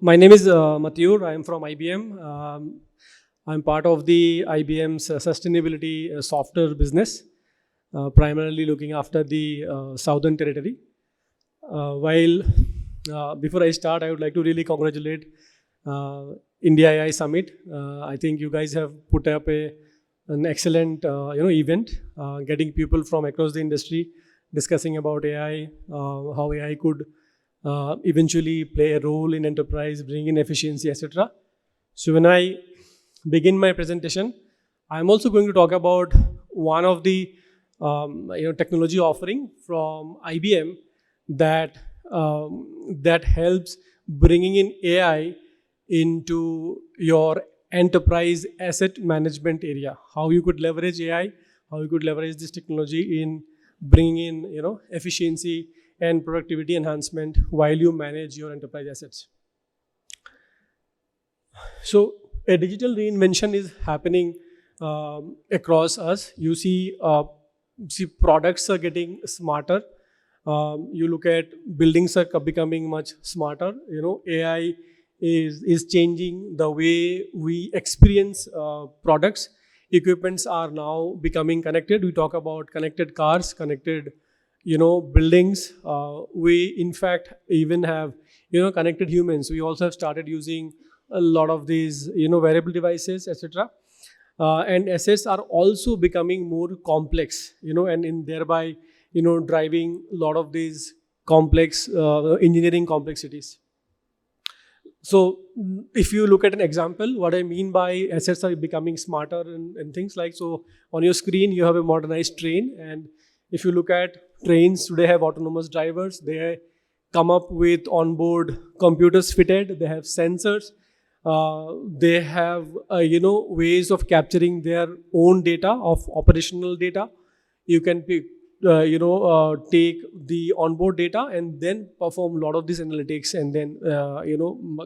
my name is Matiur. I am from IBM. I'm part of the IBM's sustainability software business, primarily looking after the Southern Territory. While before I start, I would like to really congratulate India AI Summit. I think you guys have put up an excellent event, getting people from across the industry discussing about AI, how AI could eventually play a role in enterprise, bring in efficiency, etc. So when I begin my presentation, I'm also going to talk about one of the technology offering from IBM that that helps bringing in AI into your enterprise asset management area. How you could leverage AI, how you could leverage this technology in bringing in efficiency and productivity enhancement while you manage your enterprise assets. So a digital reinvention is happening across us. You see products are getting smarter. You look at buildings are becoming much smarter. AI is changing the way we experience products. Equipments are now becoming connected. We talk about connected cars, connected buildings. We in fact even have connected humans. We also have started using a lot of these wearable devices, etc. And assets are also becoming more complex, and in thereby driving a lot of these complex engineering complexities. So if you look at an example, what I mean by assets are becoming smarter and things like, so on your screen you have a modernized train, and if you look at trains today have autonomous drivers. They come up with onboard computers fitted. They have sensors. They have ways of capturing their own data of operational data. You can pick take the onboard data and then perform a lot of this analytics, and then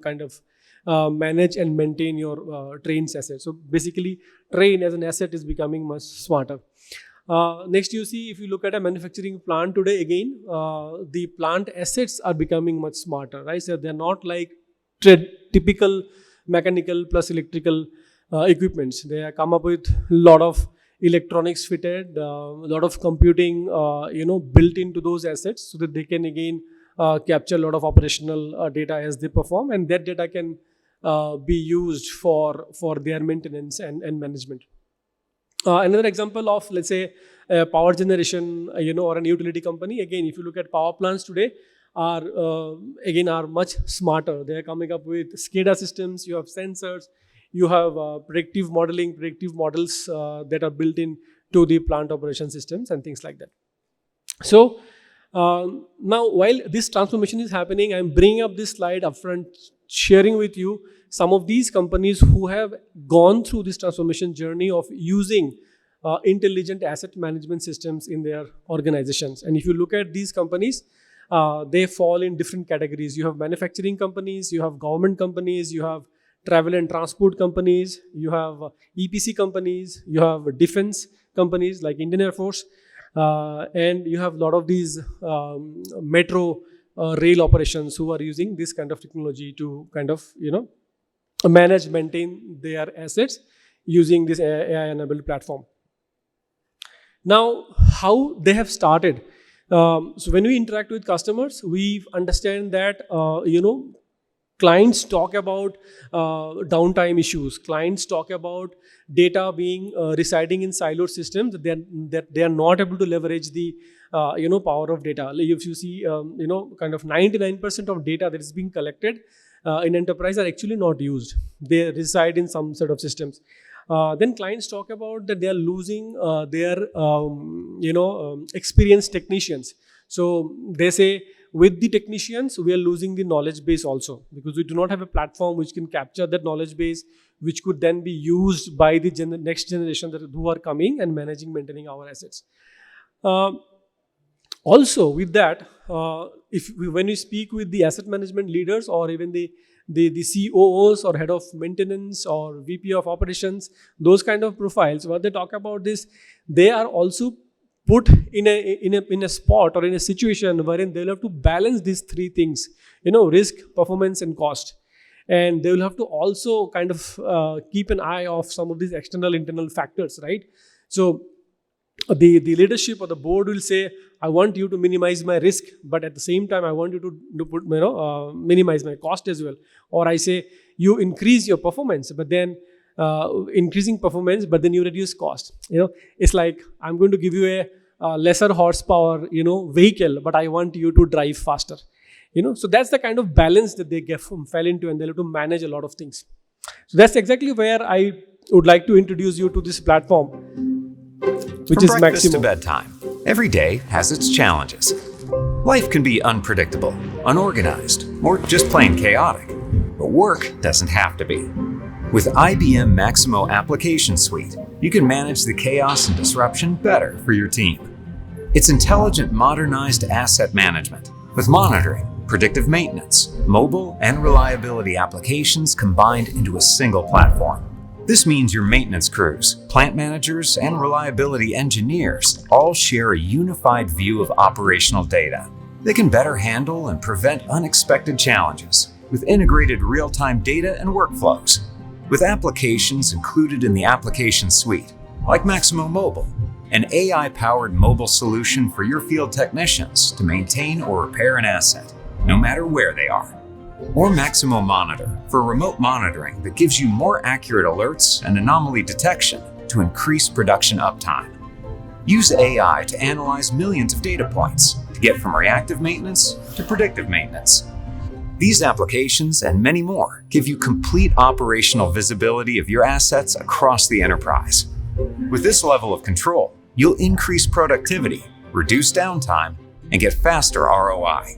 kind of manage and maintain your train's assets. So basically, train as an asset is becoming much smarter. Next, you see, if you look at a manufacturing plant today, again, the plant assets are becoming much smarter, right? So they're not like typical mechanical plus electrical equipments. They have come up with a lot of electronics fitted, a lot of computing, built into those assets, so that they can again capture a lot of operational data as they perform, and that data can be used for their maintenance and management. Another example of, let's say, a power generation, or an utility company. Again, if you look at power plants today, are much smarter. They are coming up with SCADA systems. You have sensors. You have predictive modeling, predictive models that are built in to the plant operation systems and things like that. So now, while this transformation is happening, I'm bringing up this slide upfront, sharing with you some of these companies who have gone through this transformation journey of using intelligent asset management systems in their organizations. And if you look at these companies, they fall in different categories. You have manufacturing companies, you have government companies, you have travel and transport companies, you have EPC companies, you have defense companies like Indian Air Force, and you have a lot of these metro rail operations who are using this kind of technology to kind of manage, maintain their assets using this AI-enabled platform. Now, how they have started. So when we interact with customers, we understand that clients talk about downtime issues. Clients talk about data being residing in siloed systems, that they are not able to leverage the power of data. If you see kind of 99% of data that is being collected in enterprise are actually not used. They reside in some sort of systems. Then clients talk about that they are losing their experienced technicians. So they say, with the technicians, we are losing the knowledge base also, because we do not have a platform which can capture that knowledge base, which could then be used by the next generation who are coming and managing, maintaining our assets. Also, with that, when you speak with the asset management leaders, or even the COOs or head of maintenance or VP of operations, those kind of profiles, what they talk about is they are also put in a spot or in a situation wherein they'll have to balance these three things, risk, performance, and cost. and they will have to also kind of keep an eye of some of these external internal factors, right? So the leadership or the board will say, I want you to minimize my risk, but at the same time I want you to put, minimize my cost as well. Or I say, you increase your performance, but then increasing performance, but then you reduce cost. It's like, I'm going to give you a lesser horsepower vehicle, but I want you to drive faster. So that's the kind of balance that they fell into, and they'll have to manage a lot of things. So that's exactly where I would like to introduce you to this platform, which From is breakfast Maximo. to bedtime, every day has its challenges. Life can be unpredictable, unorganized, or just plain chaotic. But work doesn't have to be. With IBM Maximo Application Suite, you can manage the chaos and disruption better for your team. It's intelligent, modernized asset management with monitoring, predictive maintenance, mobile, and reliability applications combined into a single platform. This means your maintenance crews, plant managers, and reliability engineers all share a unified view of operational data. They can better handle and prevent unexpected challenges with integrated real-time data and workflows. With applications included in the application suite, like Maximo Mobile, an AI-powered mobile solution for your field technicians to maintain or repair an asset, no matter where they are. Or Maximo Monitor for remote monitoring that gives you more accurate alerts and anomaly detection to increase production uptime. Use AI to analyze millions of data points to get from reactive maintenance to predictive maintenance. These applications and many more give you complete operational visibility of your assets across the enterprise. With this level of control, you'll increase productivity, reduce downtime, and get faster ROI.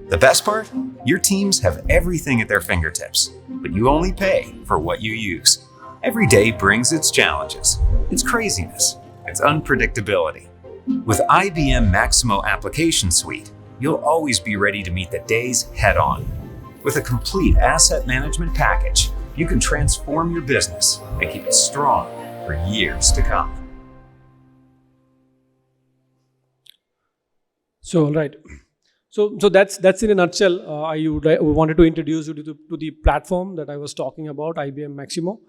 The best part? Your teams have everything at their fingertips, but you only pay for what you use. Every day brings its challenges, its craziness, its unpredictability. With IBM Maximo Application Suite, you'll always be ready to meet the days head-on. With a complete asset management package, you can transform your business and keep it strong for years to come. So, all right. So that's in a nutshell. I wanted to introduce you to the platform that I was talking about, IBM Maximo.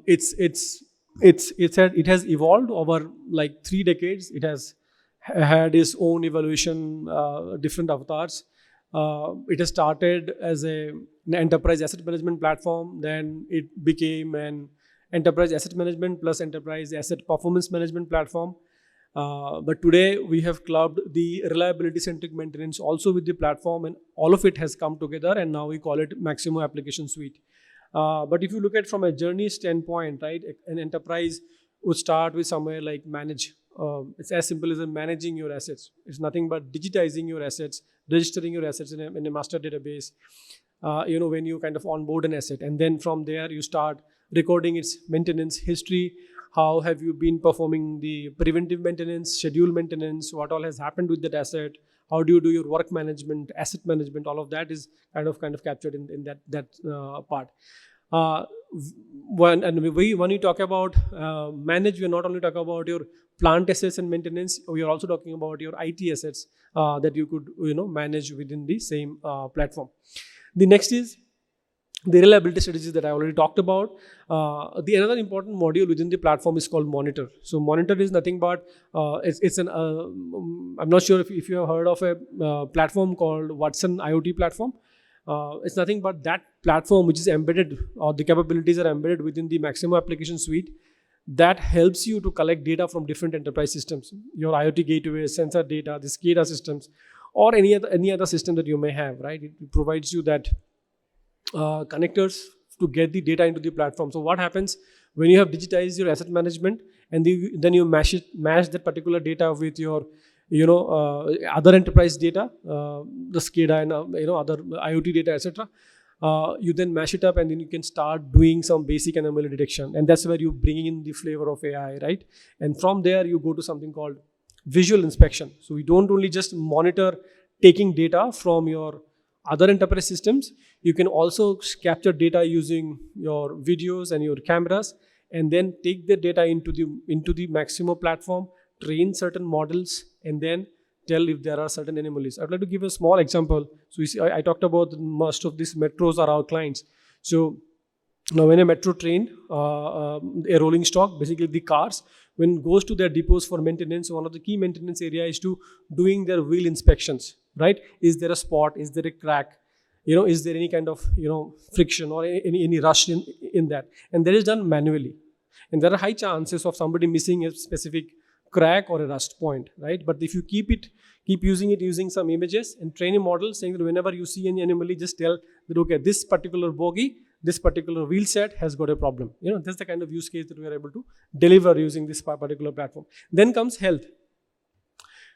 It has evolved over like 3 decades. It has had its own evolution, different avatars. It has started as an enterprise asset management platform. Then it became an enterprise asset management plus enterprise asset performance management platform. But today we have clubbed the reliability centric maintenance also with the platform, and all of it has come together, and now we call it Maximo Application Suite. But if you look at from a journey standpoint, right, an enterprise would start with somewhere like manage. It's as simple as managing your assets. It's nothing but digitizing your assets, registering your assets in a master database. When you kind of onboard an asset, and then from there you start recording its maintenance history. How have you been performing the preventive maintenance, schedule maintenance, what all has happened with that asset, how do you do your work management, asset management, all of that is kind of captured in that part. When you talk about manage, we're not only talking about your plant assets and maintenance, we are also talking about your IT assets that you could manage within the same platform. The next is the reliability strategies that I already talked about. The another important module within the platform is called Monitor. So Monitor is nothing but I'm not sure if you have heard of a platform called Watson IoT platform. It's nothing but that platform which is embedded, or the capabilities are embedded within the Maximo Application Suite, that helps you to collect data from different enterprise systems, your IoT gateways, sensor data, the SCADA systems, or any other system that you may have, right? It provides you that connectors to get the data into the platform. So what happens when you have digitized your asset management, and then you mash that particular data with your other enterprise data, the SCADA and other IoT data, etc. You then mash it up, and then you can start doing some basic anomaly detection, and that's where you bring in the flavor of AI, right? And from there you go to something called visual inspection. So we don't only just monitor taking data from your other enterprise systems, you can also capture data using your videos and your cameras, and then take the data into the Maximo platform, train certain models, and then tell if there are certain anomalies. I'd like to give a small example. So you see, I talked about most of these metros are our clients. So now when a metro train, a rolling stock, basically the cars, when goes to their depots for maintenance, one of the key maintenance area is to doing their wheel inspections, right? Is there a spot? Is there a crack? Is there any kind of, friction or any rust in that? And that is done manually. And there are high chances of somebody missing a specific crack or a rust point, right? But if you keep using some images and train a model saying that whenever you see any anomaly, just tell that, okay, this particular bogie, this particular wheel set has got a problem. That's the kind of use case that we are able to deliver using this particular platform. Then comes health.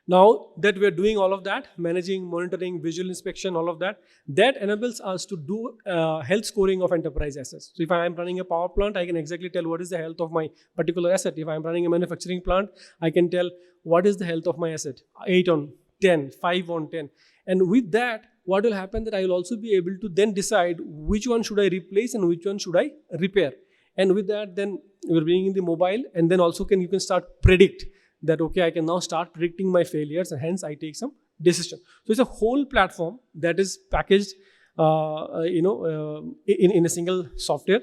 Now that we are doing all of that, managing, monitoring, visual inspection, all of that enables us to do health scoring of enterprise assets. So if I am running a power plant, I can exactly tell what is the health of my particular asset. If I am running a manufacturing plant, I can tell what is the health of my asset, 8 on 10, 5 on 10. And with that, what will happen that I will also be able to then decide which one should I replace and which one should I repair. And with that, then we're bringing in the mobile, and then also you can start predict that, okay, I can now start predicting my failures, and hence I take some decision. So it's a whole platform that is packaged, in a single software,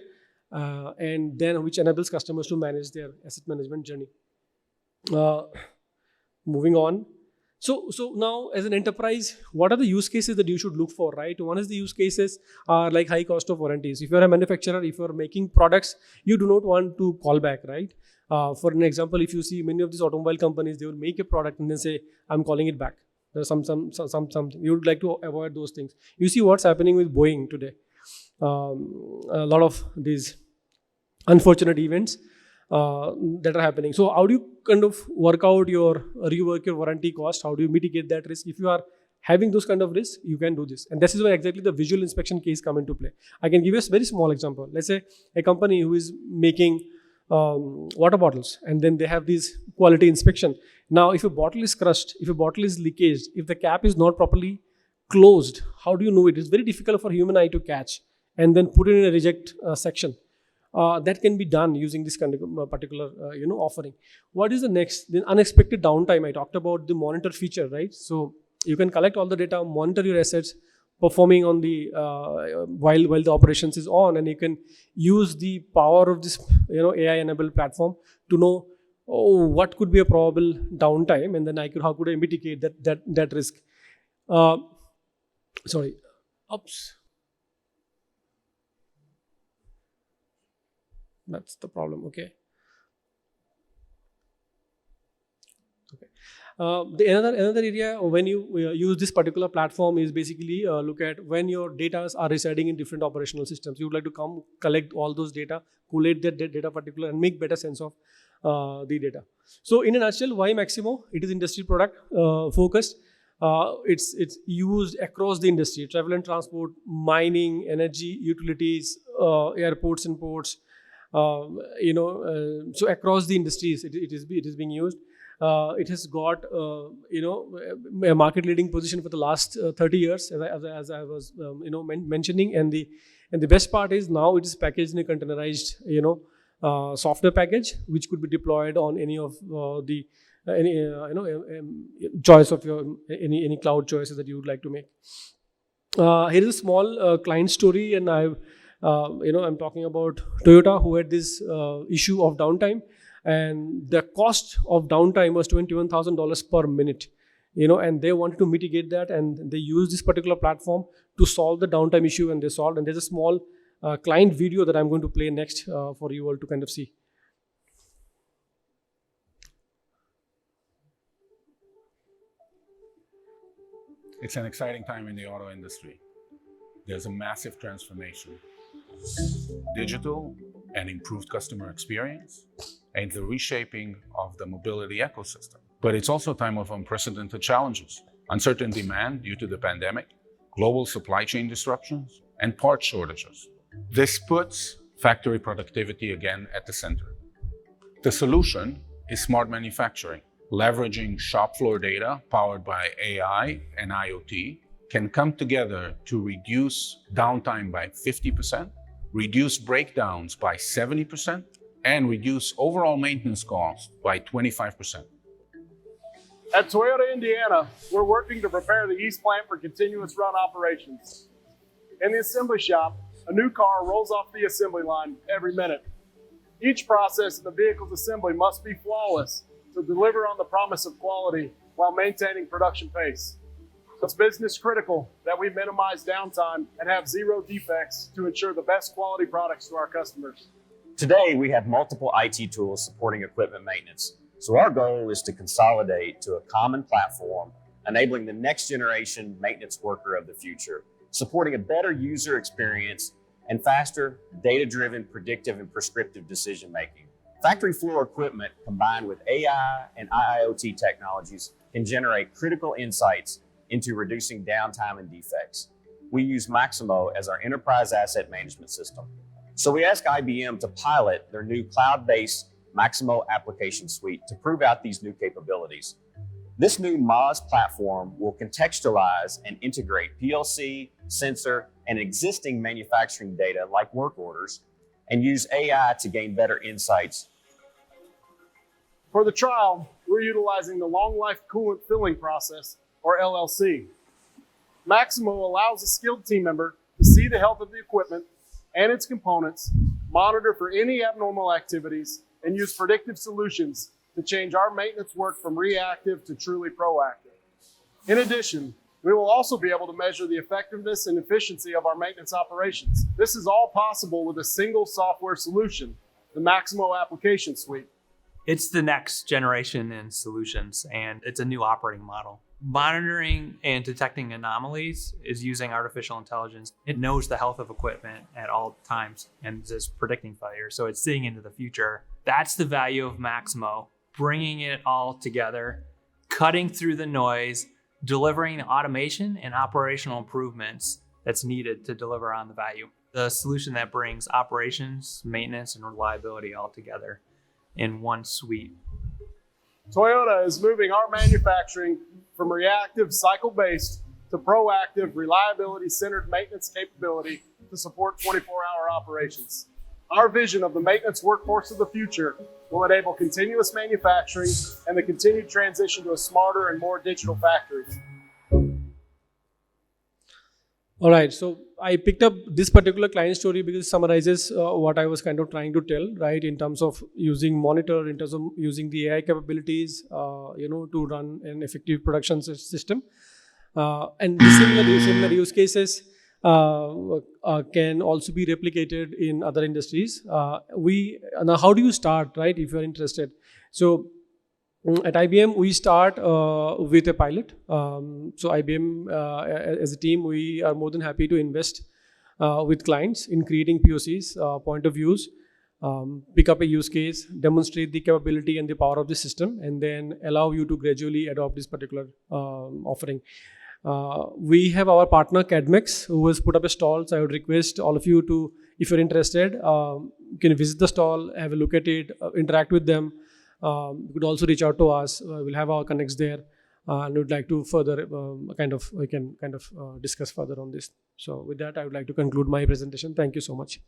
and then which enables customers to manage their asset management journey. Moving on. So now as an enterprise, what are the use cases that you should look for, right? One is the use cases are like high cost of warranties. If you're a manufacturer, if you're making products, you do not want to call back, right? For an example, if you see many of these automobile companies, they will make a product and then say, I'm calling it back. There's something. You would like to avoid those things. You see what's happening with Boeing today. A lot of these unfortunate events that are happening. So how do you kind of rework your warranty cost? How do you mitigate that risk? If you are having those kind of risks, you can do this. And this is where exactly the visual inspection case come into play. I can give you a very small example. Let's say a company who is making water bottles, and then they have these quality inspection. Now, if a bottle is crushed, if a bottle is leakaged, if the cap is not properly closed, how do you know it? It's very difficult for human eye to catch and then put it in a reject section. That can be done using this kind of particular offering. What is the next? Then unexpected downtime. I talked about the monitor feature, right? So you can collect all the data, monitor your assets performing on the while the operations is on, and you can use the power of this AI enabled platform to know what could be a probable downtime, and then how could I mitigate that risk. Sorry, oops. That's the problem. Okay. The another area when you use this particular platform is basically look at when your data are residing in different operational systems. You would like to collect all those data, collate that data particular, and make better sense of the data. So in a nutshell, why Maximo? It is industry product focused. It's used across the industry: travel and transport, mining, energy, utilities, airports and ports. So across the industries, it is being used. It has got a market leading position for the last 30 years, as I was mentioning. And the best part is now it is packaged in a containerized software package, which could be deployed on any of the choice of your any cloud choices that you would like to make. Here is a small client story, and I'm talking about Toyota, who had this issue of downtime, and the cost of downtime was $21,000 per minute. And they wanted to mitigate that, and they used this particular platform to solve the downtime issue, and they solved. And there's a small client video that I'm going to play next for you all to kind of see. It's an exciting time in the auto industry. There's a massive transformation. Digital and improved customer experience, and the reshaping of the mobility ecosystem. But it's also a time of unprecedented challenges. Uncertain demand due to the pandemic, global supply chain disruptions, and part shortages. This puts factory productivity again at the center. The solution is smart manufacturing. Leveraging shop floor data powered by AI and IoT can come together to reduce downtime by 50%, reduce breakdowns by 70%, and reduce overall maintenance costs by 25%. At Toyota Indiana, we're working to prepare the East Plant for continuous run operations. In the assembly shop, a new car rolls off the assembly line every minute. Each process in the vehicle's assembly must be flawless to deliver on the promise of quality while maintaining production pace. It's business critical that we minimize downtime and have zero defects to ensure the best quality products to our customers. Today, we have multiple IT tools supporting equipment maintenance. So our goal is to consolidate to a common platform, enabling the next generation maintenance worker of the future, supporting a better user experience and faster, data-driven, predictive, and prescriptive decision-making. Factory floor equipment combined with AI and IoT technologies can generate critical insights into reducing downtime and defects. We use Maximo as our enterprise asset management system. So we asked IBM to pilot their new cloud-based Maximo application suite to prove out these new capabilities. This new MOS platform will contextualize and integrate PLC, sensor, and existing manufacturing data like work orders, and use AI to gain better insights. For the trial, we're utilizing the long life coolant filling process, or LLC. Maximo allows a skilled team member to see the health of the equipment and its components, monitor for any abnormal activities, and use predictive solutions to change our maintenance work from reactive to truly proactive. In addition, we will also be able to measure the effectiveness and efficiency of our maintenance operations. This is all possible with a single software solution, the Maximo application suite. It's the next generation in solutions, and it's a new operating model. Monitoring and detecting anomalies is using artificial intelligence. It knows the health of equipment at all times and is predicting failure. So it's seeing into the future. That's the value of Maximo, bringing it all together, cutting through the noise, delivering the automation and operational improvements that's needed to deliver on the value. The solution that brings operations, maintenance, and reliability all together in one suite. Toyota is moving our manufacturing from reactive, cycle-based to proactive, reliability-centered maintenance capability to support 24-hour operations. Our vision of the maintenance workforce of the future will enable continuous manufacturing and the continued transition to a smarter and more digital factories. All right, so I picked up this particular client story because it summarizes what I was kind of trying to tell, right, in terms of using monitor, in terms of using the AI capabilities, to run an effective production system. And similar use cases can also be replicated in other industries. Now, how do you start, right, if you're interested? So at IBM, we start with a pilot. So IBM, as a team, we are more than happy to invest with clients in creating POCs, point of views, pick up a use case, demonstrate the capability and the power of the system, and then allow you to gradually adopt this particular offering. We have our partner CADMEX, who has put up a stall. So I would request all of you to, if you're interested, you can visit the stall, have a look at it, interact with them. You could also reach out to us. We'll have our connects there, and we'd like to further we can discuss further on this. So with that, I would like to conclude my presentation. Thank you so much.